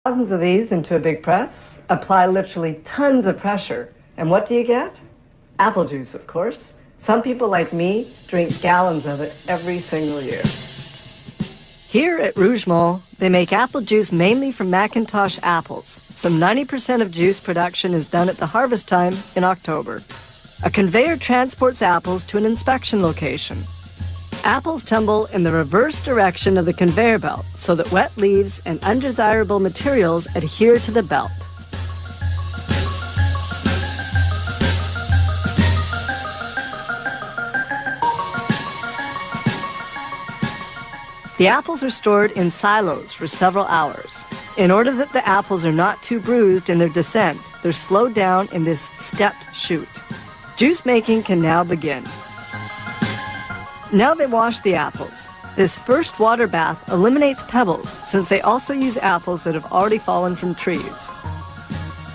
Thousands of these into a big press, apply literally tons of pressure, and what do you get? Apple juice, of course. Some people like me drink gallons of it every single year. Here at Rougemont, they make apple juice mainly from Macintosh apples. Some 90% of juice production is done at the harvest time in October. A conveyor transports apples to an inspection location. Apples tumble in the reverse direction of the conveyor belt so that wet leaves and undesirable materials adhere to the belt. The apples are stored in silos for several hours. In order that the apples are not too bruised in their descent, they're slowed down in this stepped chute. Juice making can now begin. Now they wash the apples. This first water bath eliminates pebbles since they also use apples that have already fallen from trees.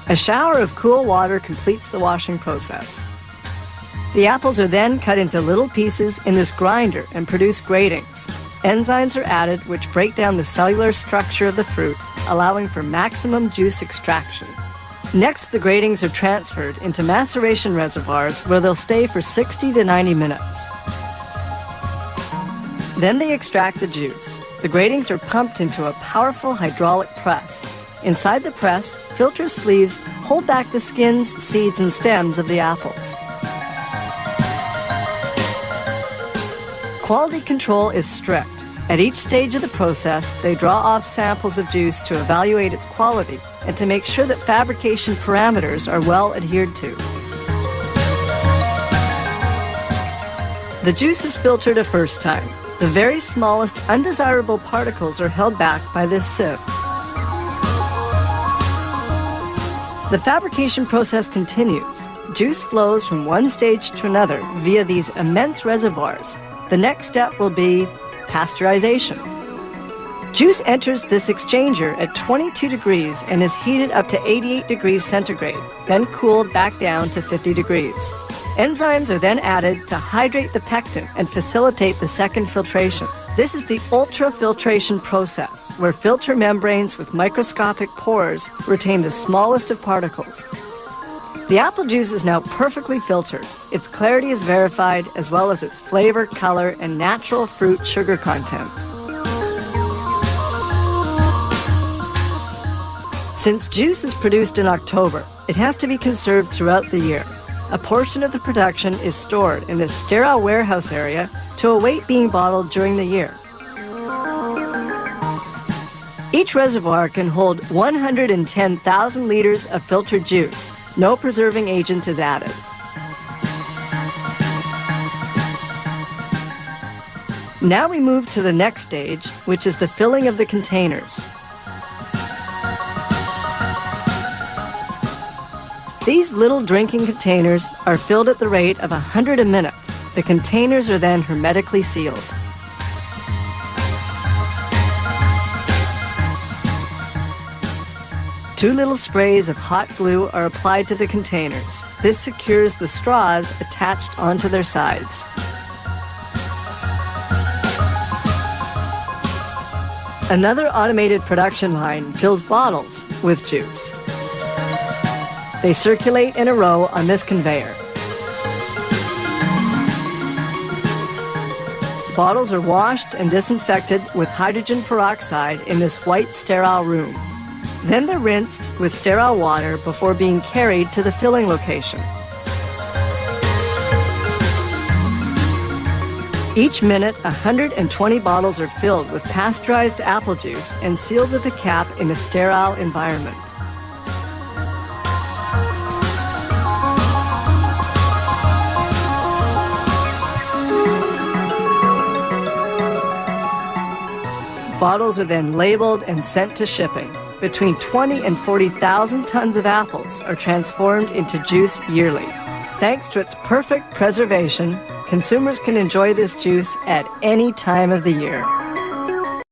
A shower of cool water completes the washing process. The apples are then cut into little pieces in this grinder and produce gratings. Enzymes are added which break down the cellular structure of the fruit, allowing for maximum juice extraction. Next, the gratings are transferred into maceration reservoirs where they'll stay for 60 to 90 minutes. Then they extract the juice. The gratings are pumped into a powerful hydraulic press. Inside the press, filter sleeves hold back the skins, seeds, and stems of the apples. Quality control is strict. At each stage of the process, they draw off samples of juice to evaluate its quality and to make sure that fabrication parameters are well adhered to. The juice is filtered a first time. The very smallest undesirable particles are held back by this sieve. The fabrication process continues. Juice flows from one stage to another via these immense reservoirs. The next step will be pasteurization. Juice enters this exchanger at 22 degrees and is heated up to 88 degrees centigrade, then cooled back down to 50 degrees. Enzymes are then added to hydrate the pectin and facilitate the second filtration. This is the ultrafiltration process, where filter membranes with microscopic pores retain the smallest of particles. The apple juice is now perfectly filtered. Its clarity is verified, as well as its flavor, color, and natural fruit sugar content. Since juice is produced in October, it has to be conserved throughout the year. A portion of the production is stored in this sterile warehouse area to await being bottled during the year. Each reservoir can hold 110,000 liters of filtered juice. No preserving agent is added. Now we move to the next stage, which is the filling of the containers. These little drinking containers are filled at the rate of 100 a minute. The containers are then hermetically sealed. Two little sprays of hot glue are applied to the containers. This secures the straws attached onto their sides. Another automated production line fills bottles with juice. They circulate in a row on this conveyor. Bottles are washed and disinfected with hydrogen peroxide in this white sterile room. Then they're rinsed with sterile water before being carried to the filling location. Each minute, 120 bottles are filled with pasteurized apple juice and sealed with a cap in a sterile environment. Bottles are then labeled and sent to shipping. Between 20 and 40,000 tons of apples are transformed into juice yearly. Thanks to its perfect preservation, consumers can enjoy this juice at any time of the year.